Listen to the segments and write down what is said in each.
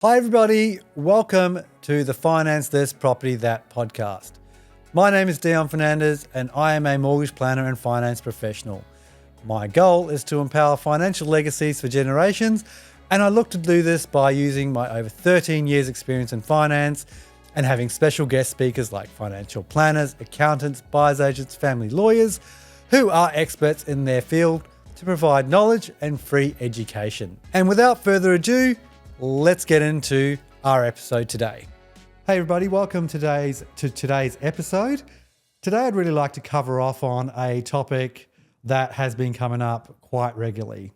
Hi everybody, welcome to the Finance This Property That podcast. My name is Dion Fernandes and I am a mortgage planner and finance professional. My goal is to empower financial legacies for generations, and I look to do this by using my over 13 years experience in finance and having special guest speakers like financial planners, accountants, buyer's agents, family lawyers who are experts in their field to provide knowledge and free education. And without further ado, let's get into our episode today. Hey everybody, welcome to today's episode. Today I'd really like to cover off on a topic that has been coming up quite regularly.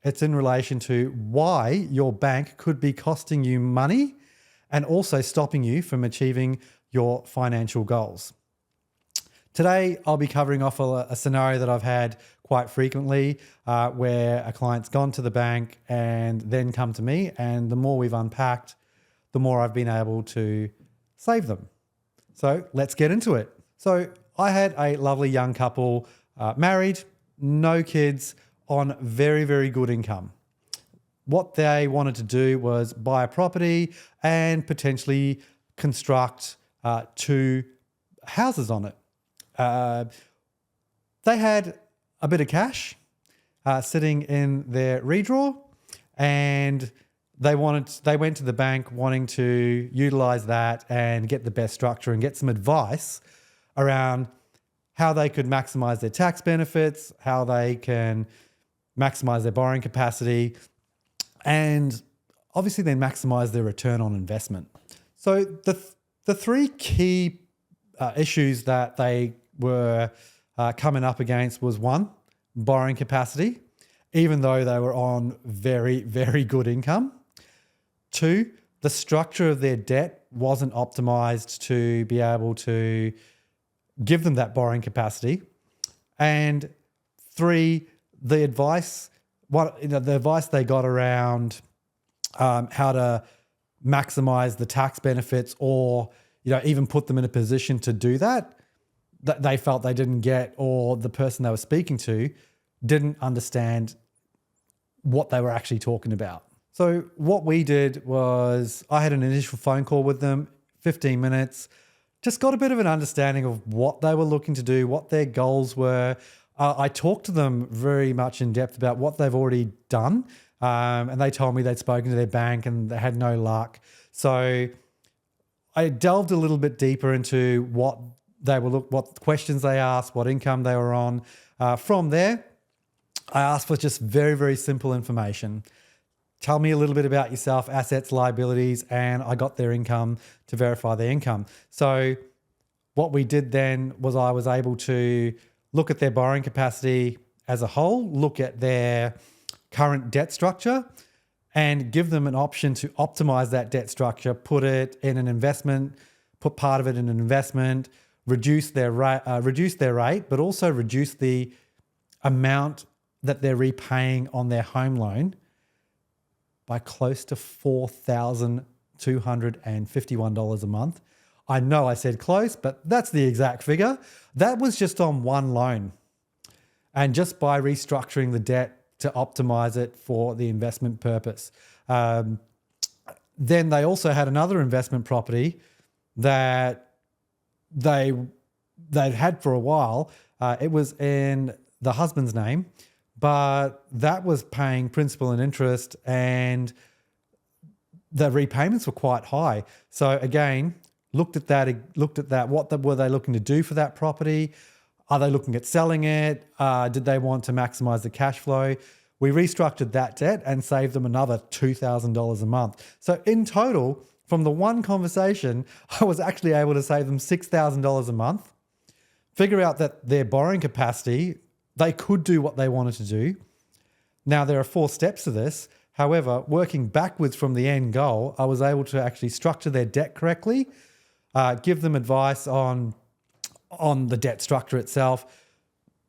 It's in relation to why your bank could be costing you money and also stopping you from achieving your financial goals. Today I'll be covering off a scenario that I've had quite frequently where a client's gone to the bank and then come to me, and the more we've unpacked, the more I've been able to save them. So let's get into it. So I had a lovely young couple, married, no kids, on very, very good income. What they wanted to do was buy a property and potentially construct 2 houses on it. They had a bit of cash sitting in their redraw, and they went to the bank wanting to utilize that and get the best structure and get some advice around how they could maximize their tax benefits, how they can maximize their borrowing capacity, and obviously then maximize their return on investment. So the 3 key issues that they were coming up against was 1, borrowing capacity, even though they were on very, very good income. 2, the structure of their debt wasn't optimized to be able to give them that borrowing capacity. And 3, the advice they got around how to maximize the tax benefits, or even put them in a position to do that they felt they didn't get, or the person they were speaking to didn't understand what they were actually talking about. So what we did was I had an initial phone call with them, 15 minutes, just got a bit of an understanding of what they were looking to do, what their goals were. I talked to them very much in depth about what they've already done, and they told me they'd spoken to their bank and they had no luck. So I delved a little bit deeper into what questions they asked, what income they were on. From there, I asked for just very, very simple information. Tell me a little bit about yourself, assets, liabilities, and I got their income to verify their income. So what we did then was I was able to look at their borrowing capacity as a whole, look at their current debt structure, and give them an option to optimize that debt structure, put it in an investment, put part of it in an investment, reduce their rate, but also reduce the amount that they're repaying on their home loan by close to $4,251 a month. I know I said close, but that's the exact figure. That was just on one loan. And just by restructuring the debt to optimize it for the investment purpose. Then they also had another investment property that they'd had for a while. It was in the husband's name, but that was paying principal and interest, and the repayments were quite high. So again, looked at that. What were they looking to do for that property? Are they looking at selling it? Did they want to maximize the cash flow? We restructured that debt and saved them another $2,000 a month. So in total, from the one conversation, I was actually able to save them $6,000 a month, figure out that their borrowing capacity, they could do what they wanted to do. Now, there are 4 steps to this. However, working backwards from the end goal, I was able to actually structure their debt correctly, give them advice on the debt structure itself,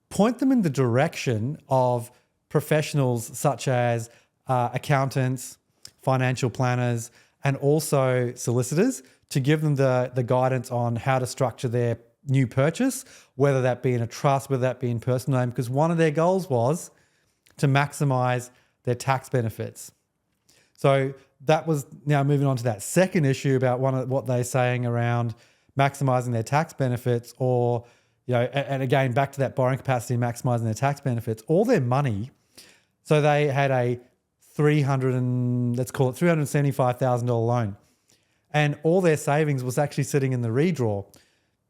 point them in the direction of professionals such as accountants, financial planners, and also solicitors to give them the guidance on how to structure their new purchase, whether that be in a trust, whether that be in personal name, because one of their goals was to maximize their tax benefits. So that was now moving on to that second issue about one of what they're saying around maximizing their tax benefits, or, and again, back to that borrowing capacity, maximizing their tax benefits, all their money. So they had a $375,000 loan, and all their savings was actually sitting in the redraw.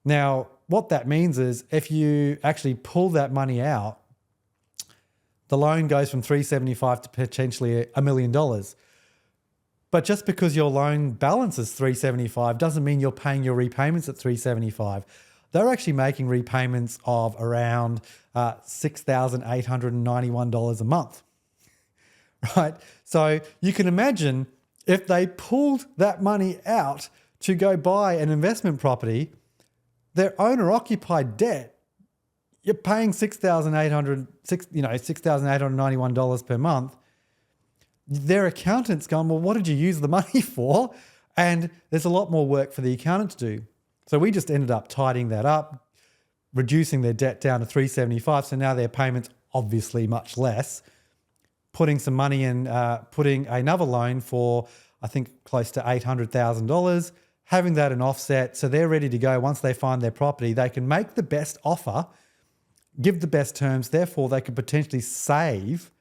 Now, what that means is if you actually pull that money out, the loan goes from $375,000 to potentially $1 million. But just because your loan balance is $375,000 doesn't mean you're paying your repayments at $375,000. They're actually making repayments of around $6,891 a month, right? So you can imagine if they pulled that money out to go buy an investment property, their owner-occupied debt, you're paying $6,891 per month. Their accountant's gone, well, what did you use the money for? And there's a lot more work for the accountant to do. So we just ended up tidying that up, reducing their debt down to $375,000. So now their payment's obviously much less. Putting some money in, putting another loan for, I think, close to $800,000, having that an offset. So they're ready to go. Once they find their property, they can make the best offer, give the best terms. Therefore, they could potentially save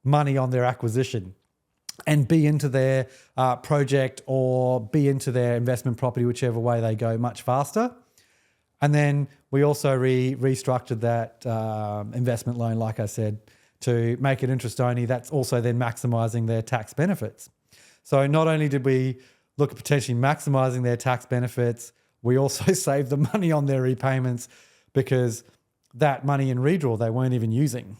money on their acquisition and be into their project or be into their investment property, whichever way they go, much faster. And then we also restructured that investment loan, like I said, to make it interest only. That's also then maximizing their tax benefits. So not only did we look at potentially maximizing their tax benefits, we also saved the money on their repayments, because that money in redraw they weren't even using,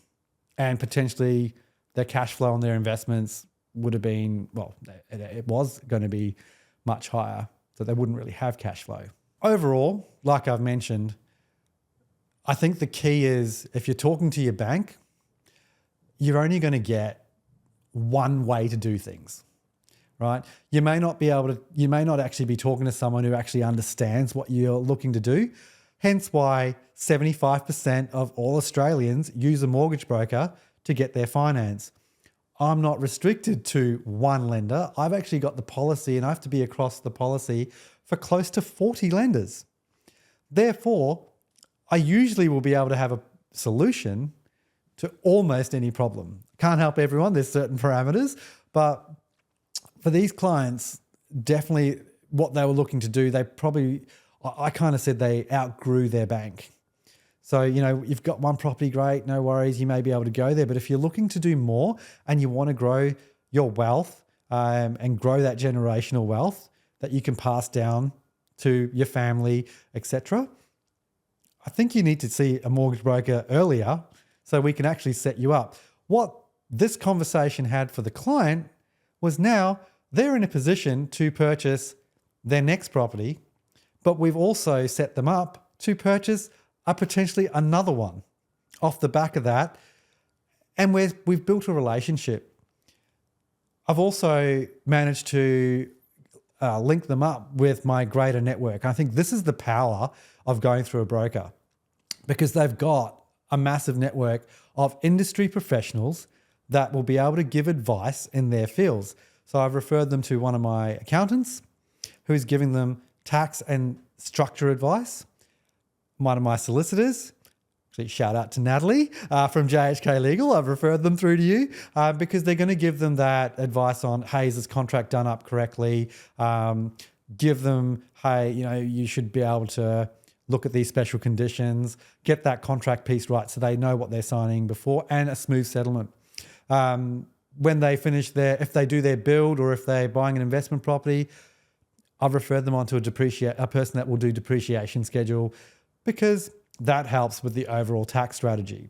and potentially their cash flow on their investments would have been, well, it was going to be much higher, so they wouldn't really have cash flow. Overall, like I've mentioned, I think the key is if you're talking to your bank, you're only going to get one way to do things, right? You may not actually be talking to someone who actually understands what you're looking to do. Hence why 75% of all Australians use a mortgage broker to get their finance. I'm not restricted to one lender. I've actually got the policy, and I have to be across the policy for close to 40 lenders. Therefore, I usually will be able to have a solution to almost any problem. Can't help everyone. There's certain parameters, but for these clients, definitely what they were looking to do, I kind of said they outgrew their bank. So, you've got one property, great, no worries, you may be able to go there. But if you're looking to do more and you want to grow your wealth and grow that generational wealth that you can pass down to your family, etc., I think you need to see a mortgage broker earlier so we can actually set you up. What this conversation had for the client was now they're in a position to purchase their next property, but we've also set them up to purchase potentially another one off the back of that. And we've built a relationship. I've also managed to link them up with my greater network. I think this is the power of going through a broker, because they've got a massive network of industry professionals that will be able to give advice in their fields. So I've referred them to one of my accountants who's giving them tax and structure advice. One of my solicitors, actually shout out to Natalie from JHK Legal, I've referred them through to you because they're going to give them that advice on, hey, is this contract done up correctly? Give them, hey, you should be able to look at these special conditions, get that contract piece right so they know what they're signing before, and a smooth settlement. When they finish if they do their build or if they're buying an investment property, I've referred them on to a person that will do depreciation schedule, because that helps with the overall tax strategy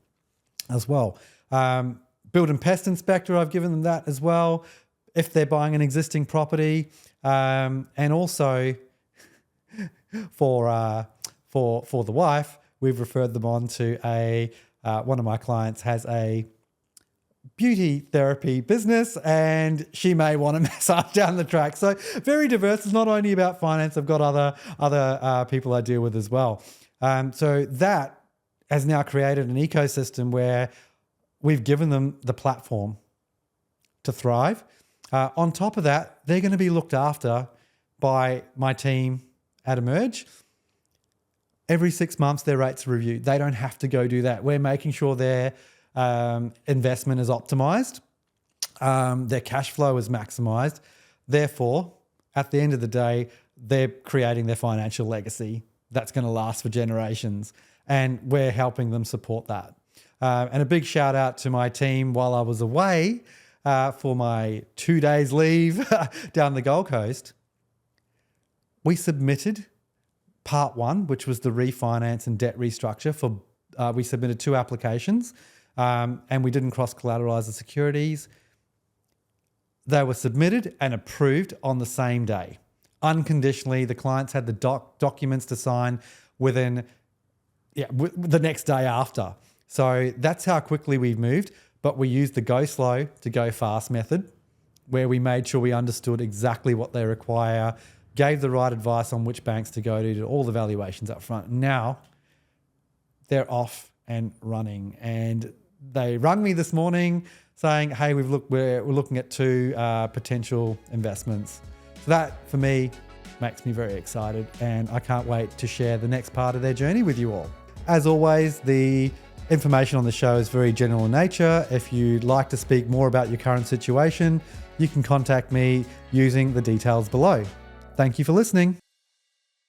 as well. Build and pest inspector, I've given them that as well, if they're buying an existing property. And also for the wife, we've referred them on to one of my clients has a beauty therapy business, and she may want a massage down the track. So very diverse. It's not only about finance. I've got other people I deal with as well. So that has now created an ecosystem where we've given them the platform to thrive. On top of that, they're going to be looked after by my team at Emerge. Every 6 months, their rates are reviewed. They don't have to go do that. We're making sure their investment is optimized, their cash flow is maximized. Therefore, at the end of the day, they're creating their financial legacy that's going to last for generations. And we're helping them support that. And a big shout out to my team while I was away for my 2 days leave down the Gold Coast. We submitted part 1, which was the refinance and debt restructure. We submitted 2 applications and we didn't cross-collateralize the securities. They were submitted and approved on the same day. Unconditionally, the clients had the documents to sign within the next day after. So that's how quickly we've moved. But we used the go slow to go fast method, where we made sure we understood exactly what they require, gave the right advice on which banks to go to, did all the valuations up front. Now they're off and running. And they rung me this morning saying, hey, we're looking at 2 potential investments. So that, for me, makes me very excited, and I can't wait to share the next part of their journey with you all. As always, the information on the show is very general in nature. If you'd like to speak more about your current situation, you can contact me using the details below. Thank you for listening.